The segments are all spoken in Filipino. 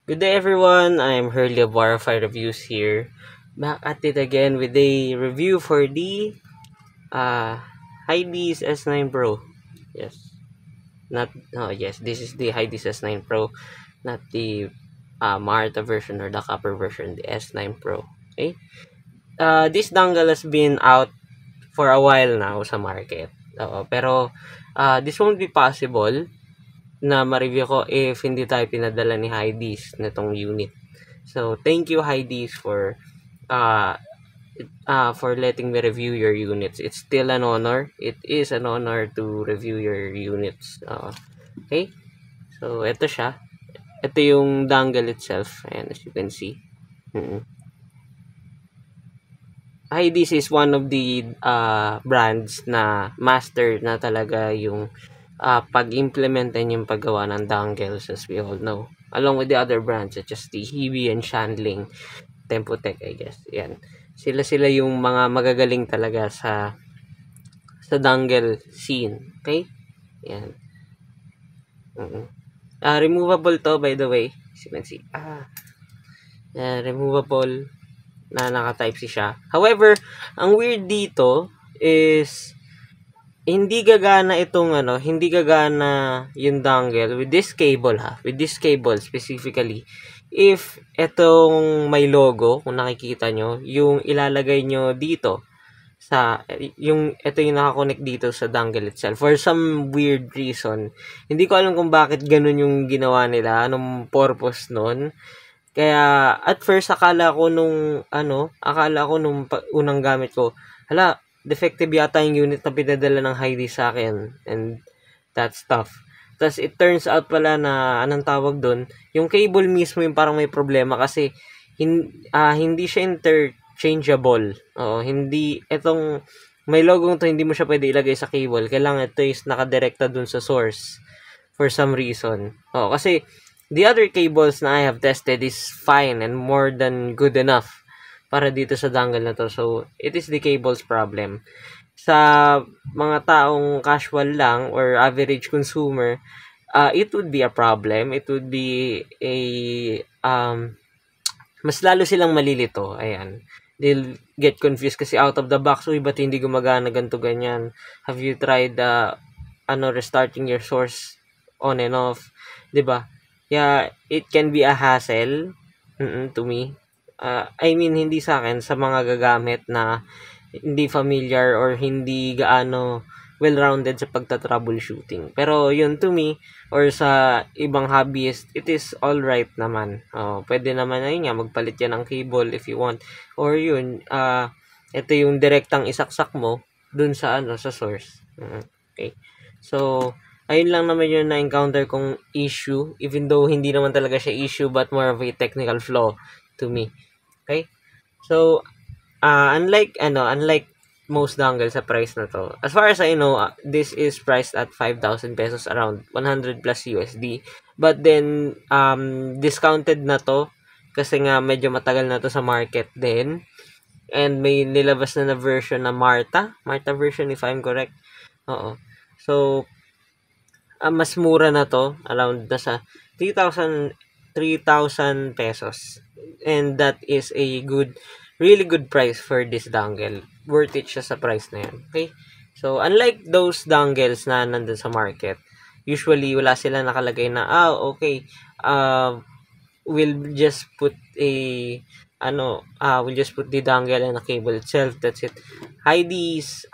Good day, everyone. I'm Hurley of Warify Reviews here. Back at it again with a review for the uh, Hydees S9 Pro. Yes, not yes, this is the Hydees S9 Pro, not the Marta version or the copper version, the S9 Pro. Okay. This dongle has been out for a while now sa market. Pero this won't be possible na ma-review ko if hindi tayo pinadala ni Hydees nitong unit. So, thank you Hydees uh, for letting me review your units. It's still an honor. It is an honor to review your units. Okay? So, ito siya. Ito yung dongle itself. Ayan, as you can see. Mm-mm. Hydees is one of the brands na master na talaga yung pag-implement and yung paggawa ng dongles, as we all know. Along with the other brands such as the Hebe and Shandling, Tempotech, I guess. Yan. Sila yung mga magagaling talaga sa dongle scene. Okay? Yan. Removable to, by the way. As you can see. Removable na naka-type-C siya. However, ang weird dito is hindi gagana hindi gagana yung dongle with this cable with this cable specifically. If etong may logo, kung nakikita nyo, yung ilalagay nyo dito ito yung nakakonect dito sa dongle itself. For some weird reason, hindi ko alam kung bakit ganun yung ginawa nila, anong purpose nun. Kaya at first akala ko nung unang gamit ko, hala, defective yata yung unit na pinadala ng Hydees sa akin and that stuff. Tapos it turns out pala na anong tawag doon, yung cable mismo yung parang may problema kasi hindi siya interchangeable. Hindi itong may logong to, hindi mo siya pwede ilagay sa cable. Kailangan ito is nakadirekta dun sa source for some reason. Kasi the other cables na I have tested is fine and more than good enough para dito sa dongle na to. So, it is the cable's problem. Sa mga taong casual lang or average consumer, it would be a problem. It would be a mas lalo silang malilito. Ayan. They'll get confused kasi out of the box, uy, ba't hindi gumagana ganito ganyan? Have you tried restarting your source on and off? 'Di ba? Yeah, it can be a hassle to me. Hindi sa akin, sa mga gagamit na hindi familiar or hindi gaano well-rounded sa pagta-troubleshooting. Pero yun to me or sa ibang hobbyist, it is all right naman. Pwede naman ayun nga magpalit yan ng cable if you want. Or yun, ito yung direktang isaksak mo dun sa sa source. Okay. So, ayun lang naman yung na-encounter kong issue, even though hindi naman talaga siya issue but more of a technical flaw to me. Okay? So, unlike most dongles sa price na to, as far as I know, this is priced at 5,000 pesos, around 100 plus USD. But then, discounted na to kasi nga medyo matagal na to sa market din. And may nilabas na version na Marta version if I'm correct. So, mas mura na to, around nasa 3,000 pesos. And that is a really good price for this dongle. Worth it siya sa price na yan. Okay? So, unlike those dongles na nandun sa market, usually wala sila nakalagay na, okay, we'll just put the dongle and a cable itself. That's it. Hydees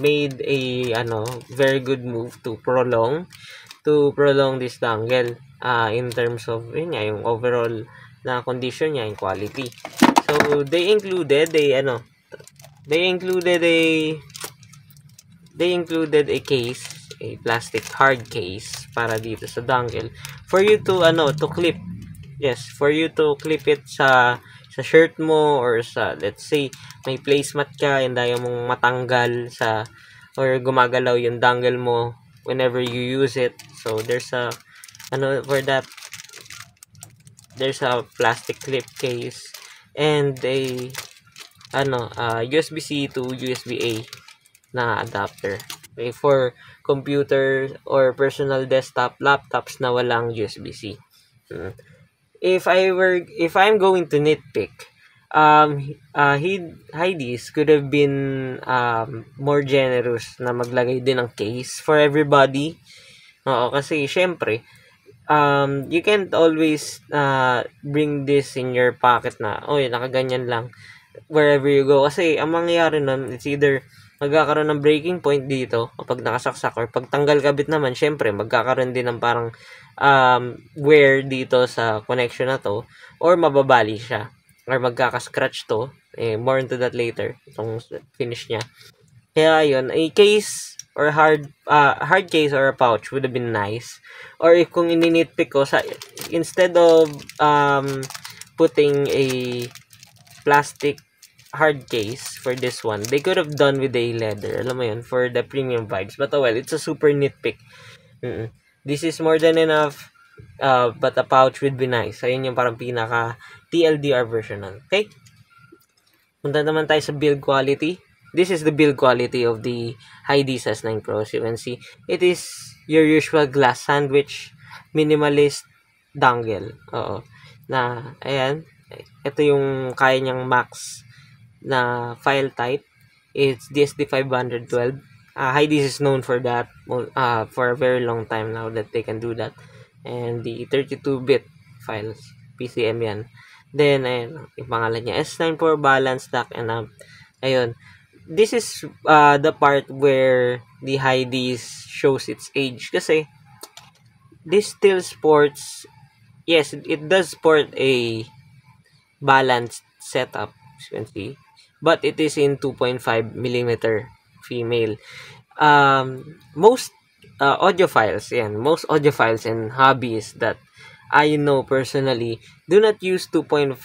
made a very good move to prolong this dongle in terms of yung overall na condition niya, yung quality. So they included a case, a plastic hard case para dito sa dongle for you to clip. Yes, for you to clip it sa shirt mo or sa, let's say, may placemat ka and ayaw mong matanggal or gumagalaw yung dongle mo whenever you use it. So there's a for that, there's a plastic clip case and a USB-C to USB-A na adapter. Okay, for computer or personal desktop laptops na walang USB-C. if I'm going to nitpick, Heidi's could have been more generous na maglagay din ng case for everybody. Oo, kasi syempre, you can't always bring this in your pocket na, oy, nakaganyan lang wherever you go. Kasi ang mangyayari nun, it's either magkakaroon ng breaking point dito kapag nakasaksak, or pag tanggal kabit naman, syempre magkakaroon din ng parang wear dito sa connection na to, or mababali siya, or magkaka-scratch to. More into that later, itong finish niya. Kaya yun, a case or hard case or a pouch would have been nice. Or if kung ininitpick ko, instead of putting a plastic hard case for this one, they could have done with a leather, alam mo yun, for the premium vibes. But well, it's a super nitpick. This is more than enough, but a pouch would be nice. Ayun yung parang pinaka TLDR version nun. Okay? Punta naman tayo sa build quality. This is the build quality of the Heidi's S9 Pro. As you can see, it is your usual glass sandwich minimalist dongle. Oo. Na, ayan. Ito yung kaya niyang max na file type. It's DSD512. Heidi's is known for that for a very long time now that they can do that. And the 32-bit files, PCM yan. Then, ayun, yung pangalan niya, S9 Pro Balance Stack and ayun. This is the part where the Heidi's shows its age. Kasi, this still sports, yes, it does sport a balanced setup, as you can see. But it is in 2.5mm female. Most audiophiles and hobbies that I know personally do not use 2.5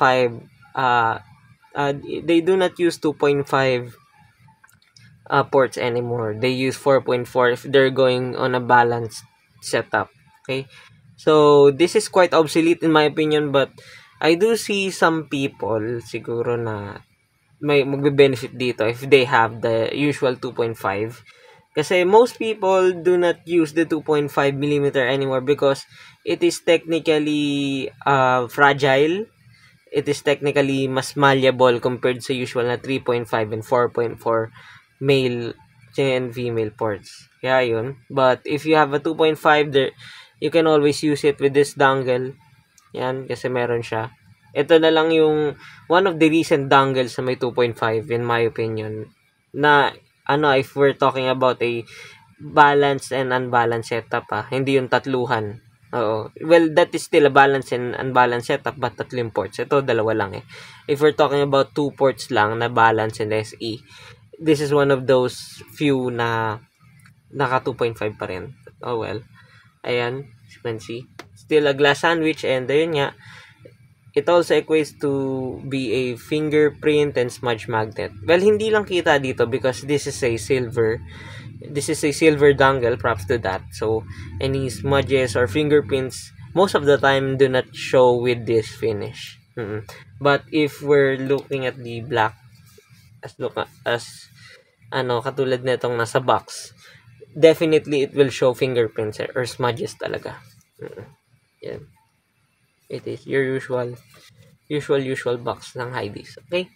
they do not use 2.5 ports anymore. They use 4.4 if they're going on a balanced setup. Okay, so this is quite obsolete in my opinion, but I do see some people siguro na may magbe-benefit dito if they have the usual 2.5. Kasi most people do not use the 2.5mm anymore because it is technically fragile. It is technically mas malleable compared sa usual na 3.5 and 4.4 male and female ports. Kaya yun. But if you have a 2.5 there, you can always use it with this dongle. Yan, kasi meron siya. Ito na lang yung one of the recent dongles na may 2.5 in my opinion. Na if we're talking about a balanced and unbalanced setup hindi yung tatluhan. Oo. Well, that is still a balanced and unbalanced setup, but tatlong ports. Ito, dalawa lang If we're talking about 2 ports lang na balance and SE, this is one of those few na naka 2.5 pa rin. Oh well. Ayan, as you can see. Still a glass sandwich, and ayun nga, it also equates to be a fingerprint and smudge magnet. Well, hindi lang kita dito because this is a silver dongle, props to that. So, any smudges or fingerprints, most of the time do not show with this finish. But if we're looking at the black, katulad nitong nasa box, definitely it will show fingerprints or smudges talaga. Yan. It is your usual box ng Heidi's. Okay?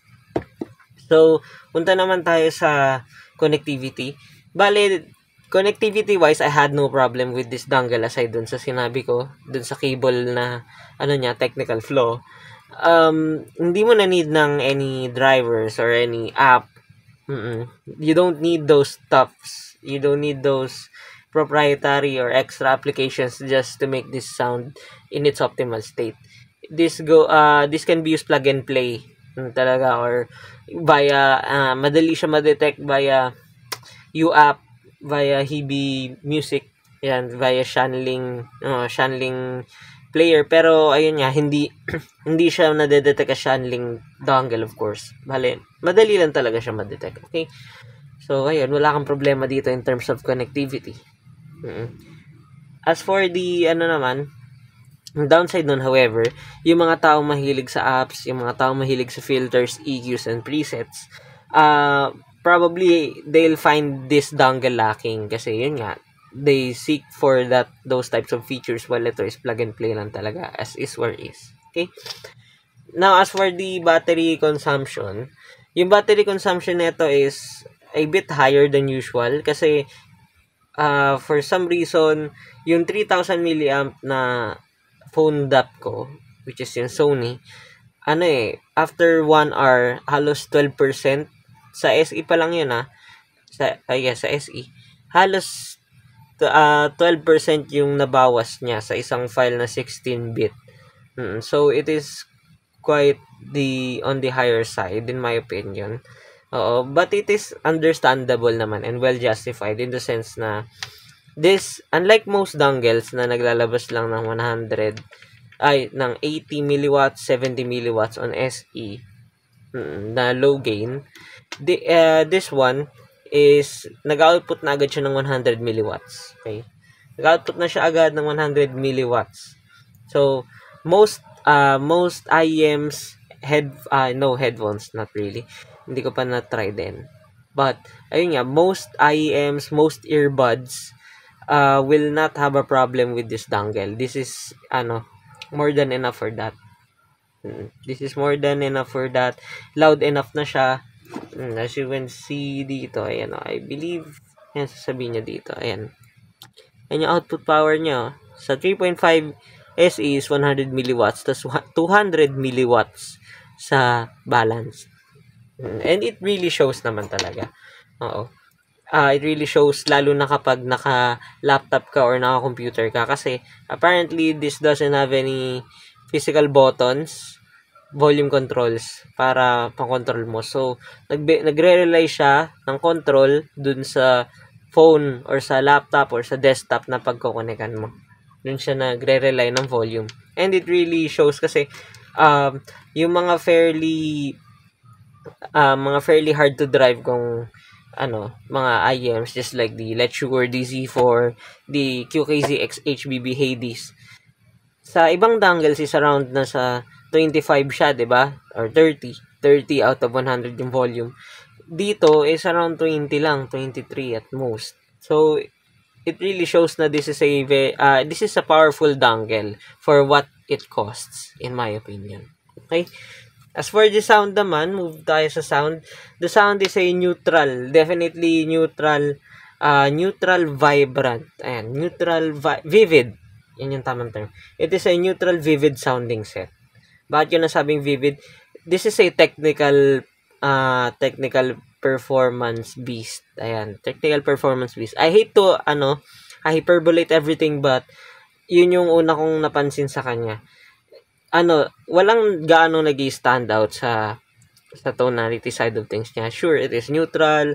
So, punta naman tayo sa connectivity. Bale, connectivity-wise, I had no problem with this dongle aside dun sa sinabi ko, dun sa cable na, technical flaw. Hindi mo na need ng any drivers or any app. You don't need those stuffs. You don't need those proprietary or extra applications just to make this sound in its optimal state. This can be used plug and play talaga, or via madali siya ma-detect via UApp, via Hibi Music, yan, via channeling player. Pero ayun nga, hindi siya na-detect as channeling dongle, of course. Bale, madali lang talaga siya ma-detect. Okay? So ayun, wala kang problema dito in terms of connectivity. As for the downside nun, however, yung mga tao mahilig sa apps, yung mga tao mahilig sa filters, EQs, and presets, probably they'll find this dongle lacking kasi yun nga, they seek for those types of features while ito is plug and play lang talaga, as is where is. Okay? Now, as for the battery consumption, yung battery consumption nito is a bit higher than usual kasi for some reason, yung 3,000 milliamp na phone DAP ko, which is yung Sony, after 1 hour, halos 12%. Sa SE pa lang yun, sa SE. Halos 12% yung nabawas niya sa isang file na 16-bit. So, it is quite on the higher side, in my opinion. Oo, but it is understandable naman and well justified in the sense na this, unlike most dongles na naglalabas lang ng 80 milliwatts, 70 milliwatts on SE na low gain, this one is nag-output na agad siya ng 100 milliwatts. Okay? Nag-output na siya agad ng 100 milliwatts. So, most IEMs no headphones, not really. Hindi ko pa na-try din. But, ayun nga, most IEMs, most earbuds will not have a problem with this dongle. This is, more than enough for that. This is more than enough for that. Loud enough na siya. As you can see dito, ayan, I believe, yan sasabihin niya dito, ayan. Ayan yung output power niya. Sa 3.5 SE is 100 milliwatts, tas 200 milliwatts sa balance. And it really shows naman talaga. Oo. It really shows, lalo na kapag naka-laptop ka or naka-computer ka. Kasi, apparently, this doesn't have any physical buttons, volume controls, para pang-control mo. So, nagre-rely siya ng control dun sa phone or sa laptop or sa desktop na pagkukonekan mo. Dun siya nagre-rely ng volume. And it really shows kasi, yung mga fairly hard to drive kung mga IEMs, just like the Letsure DZ4, the QKZ HBB Hades. Sa ibang dongles is around na sa 25 siya, 'di ba? Or 30 out of 100 yung volume. Dito is around 20 lang, 23 at most. So it really shows na this is a powerful dongle for what it costs, in my opinion. Okay? As for the sound naman, move tayo sa sound. The sound is a neutral, definitely neutral, vibrant. Ayan, vivid. Yan yung tamang term. It is a neutral, vivid sounding set. Bakit yun nasabing vivid? This is a technical performance beast. Ayan, technical performance beast. I hate to, hyperbolate everything, but yun yung una kong napansin sa kanya. Walang gaano nag-stand out sa tonality side of things niya. Sure, it is neutral.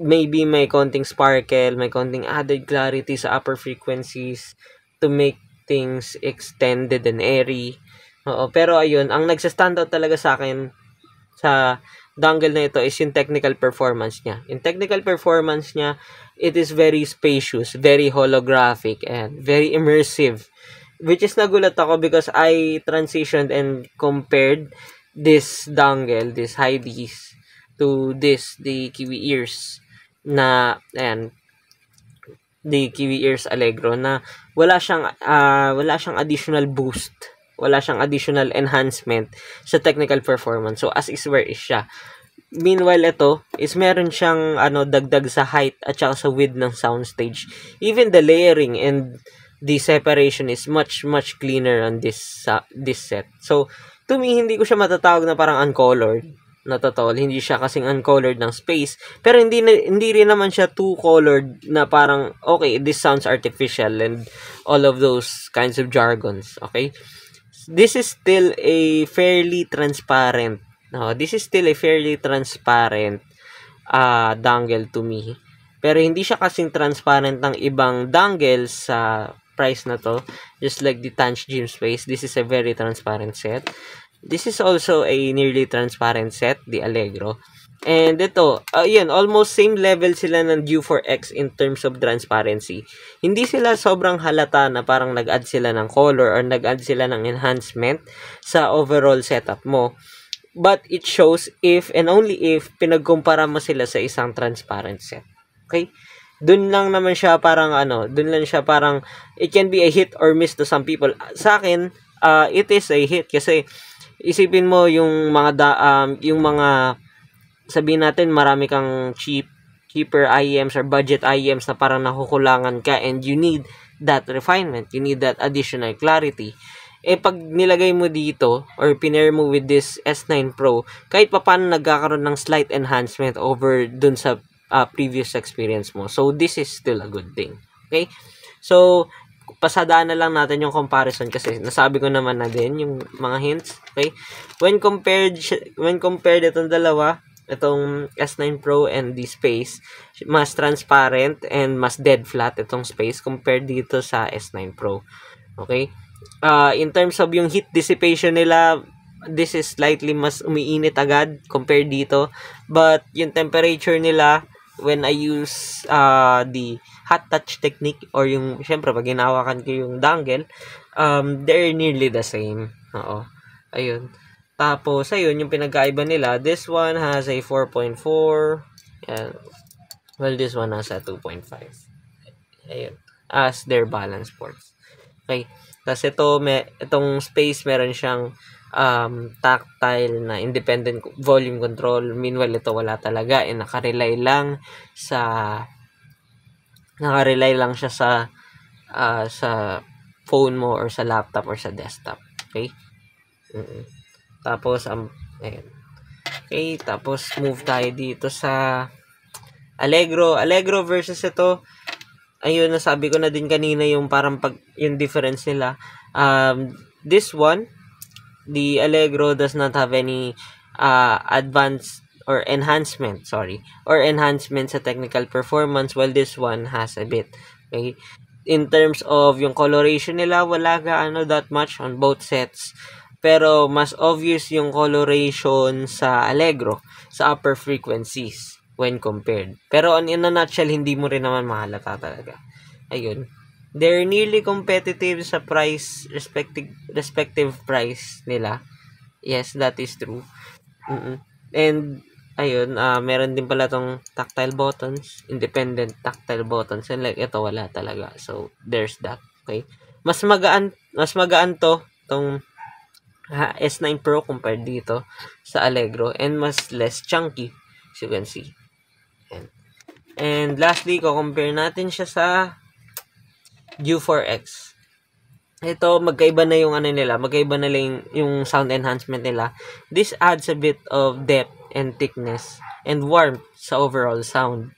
Maybe may konting sparkle, may konting added clarity sa upper frequencies to make things extended and airy. Oo, pero ayun, ang nagsa-stand out talaga sa akin sa dongle na ito is yung technical performance niya. In technical performance niya, it is very spacious, very holographic, and very immersive. Which is nagulat ako because I transitioned and compared this dongle, this Hades, to the Kiwi Ears na, ayan, the Kiwi Ears Allegro na wala siyang additional boost, wala siyang additional enhancement sa technical performance. So, as is where is siya. Meanwhile, ito is meron siyang dagdag sa height at saka sa width ng soundstage. Even the layering and the separation is much cleaner on this set. So, to me, hindi ko siya matatawag na parang uncolored. Not at all. Hindi siya kasing uncolored ng space. Pero hindi rin naman siya too colored na parang, okay, this sounds artificial and all of those kinds of jargons. Okay? This is still a fairly transparent dongle to me. Pero hindi siya kasing transparent ng ibang dongles sa price na to. Just like the Tanch Gym Space, this is a very transparent set. This is also a nearly transparent set, the Allegro. And ito, almost same level sila ng Due4X in terms of transparency. Hindi sila sobrang halata na parang nag-add sila ng color or nag-add sila ng enhancement sa overall setup mo. But it shows if and only if pinagkumpara mo sila sa isang transparent set. Okay? Doon lang naman siya parang it can be a hit or miss to some people. Sa akin, it is a hit kasi isipin mo yung yung mga sabihin natin marami kang cheaper IEMs or budget IEMs na parang nakukulangan ka and you need that refinement, you need that additional clarity. Pag nilagay mo dito or pinair mo with this S9 Pro, kahit papaano nagkakaroon ng slight enhancement over dun sa previous experience mo. So this is still a good thing. Okay? So pasadaan na lang natin yung comparison kasi nasabi ko naman na din yung mga hints. Okay? When compared itong dalawa, itong S9 Pro and the Space, mas transparent and mas dead flat itong Space compared dito sa S9 Pro. Okay? In terms of yung heat dissipation nila, this is slightly mas umiinit agad compared dito. But yung temperature nila, when I use the hot touch technique or yung, syempre, pag hinawakan ko yung dongle, they're nearly the same. Oo. Ayun. Tapos, ayun, yung pinagkaiba nila, this one has a 4.4, well, this one has a 2.5. Ayun. As their balance ports. Okay. Tapos itong Space, meron siyang tactile na independent volume control. Meanwhile, ito wala talaga. Nakarely lang siya sa phone mo or sa laptop or sa desktop. Okay? Tapos, ayun. Okay, tapos move tayo dito sa Allegro. Allegro versus ito, ayun, nasabi ko na din kanina yung parang yung difference nila. This one, the Allegro does not have any advanced or enhancement sa technical performance, while this one has a bit. Okay? In terms of yung coloration nila, wala that much on both sets. Pero mas obvious yung coloration sa Allegro sa upper frequencies when compared. Pero in a nutshell, hindi mo rin naman mahalata talaga. Ayun. They're nearly competitive sa price, respective price nila. Yes, that is true. And, ayun, meron din pala tong tactile buttons, independent tactile buttons. And like, ito wala talaga. So, there's that. Okay? Mas magaan to, tong S9 Pro compared dito sa Allegro, and mas less chunky, as you can see. And lastly, compare natin siya sa U4X. Ito, magkaiba na yung magkaiba na lang yung sound enhancement nila. This adds a bit of depth and thickness and warmth sa overall sound.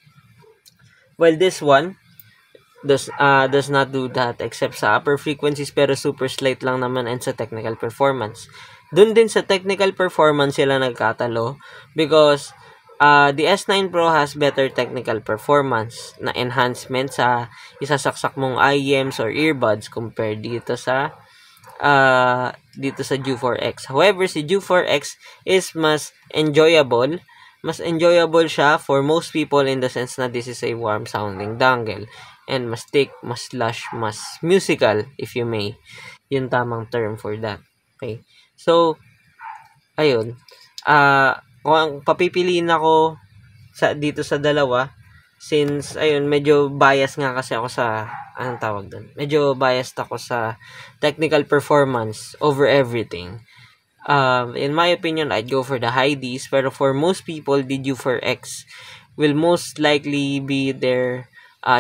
While this one does not do that except sa upper frequencies, pero super slight lang naman, and sa technical performance. Dun din sa technical performance sila nagkatalo because the S9 Pro has better technical performance na enhancement sa isasaksak mong IEMs or earbuds compared dito sa U4X. However, si U4X is mas enjoyable siya for most people in the sense na this is a warm sounding dongle. And mas thick, mas lush, mas musical, if you may. Yung tamang term for that. Okay. So, ayun. Kung papipiliin ako dito sa dalawa, since, ayun, medyo biased nga kasi ako sa, anong tawag doon? Medyo biased ako sa technical performance over everything. In my opinion, I'd go for the Hydys, pero for most people, the U4X will most likely be their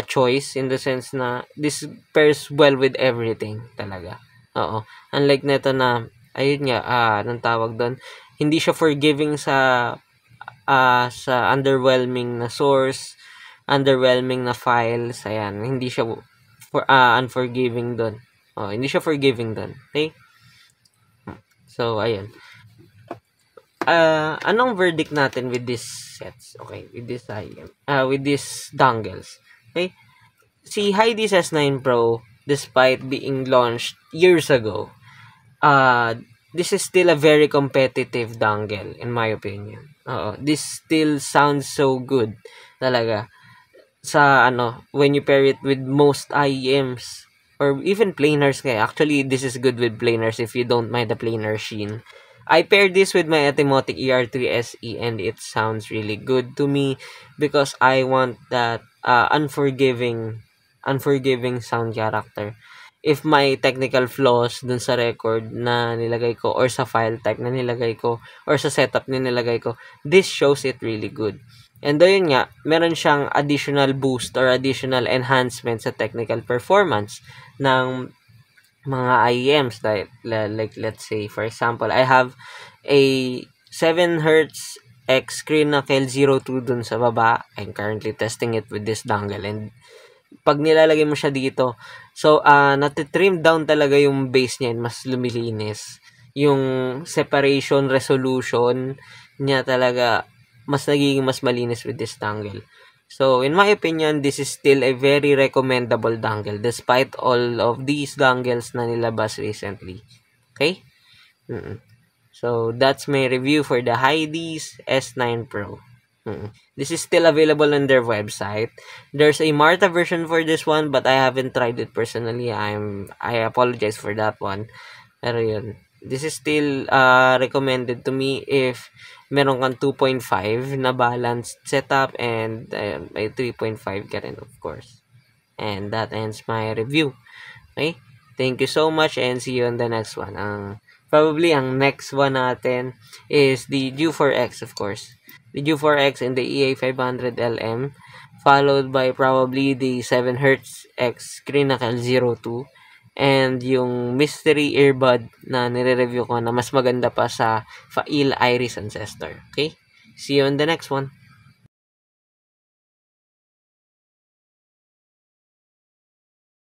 choice in the sense na this pairs well with everything talaga. Oo. Unlike neto na, ayun nga, anong tawag doon? Hindi siya forgiving sa underwhelming na source, underwhelming na files, ayan. Hindi siya unforgiving doon. Hindi siya forgiving doon. Okay? So, ayun. Anong verdict natin with these sets? Okay, with these dongles. Okay? Si Hydys S9 Pro, despite being launched years ago, this is still a very competitive dongle, in my opinion. This still sounds so good, talaga. Sa, when you pair it with most IEMs, or even planars kaya. Actually, this is good with planars if you don't mind the planar sheen. I paired this with my Etymotic ER3 SE and it sounds really good to me because I want that unforgiving sound character. if may technical flaws dun sa record na nilagay ko or sa file type na nilagay ko or sa setup na nilagay ko, this shows it really good. And yun nga, meron siyang additional boost or additional enhancement sa technical performance ng mga IEMs like let's say for example, I have a 7 Hz X Crinacle 02 dun sa baba. I'm currently testing it with this dongle, and pag nilalagay mo siya dito, so natitrim down talaga yung bass niya, mas lumilinis. Yung separation resolution niya talaga mas nagiging mas malinis with this dongle. So, in my opinion, this is still a very recommendable dongle despite all of these dongles na nilabas recently. Okay? So, that's my review for the Hydees S9 Pro. This is still available on their website. There's a Marta version for this one, but I haven't tried it personally. I apologize for that one. Pero yun, this is still recommended to me if meron kang 2.5 na balanced setup and may 3.5 ka rin, of course. And that ends my review. Okay? Thank you so much and see you on the next one. Probably ang next one natin is the U4X, of course. The U4X and the EA500LM, followed by probably the 7 Hz X Crinacle 02, and yung mystery earbud na nire-review ko na mas maganda pa sa Fail Iris Ancestor. Okay? See you on the next one.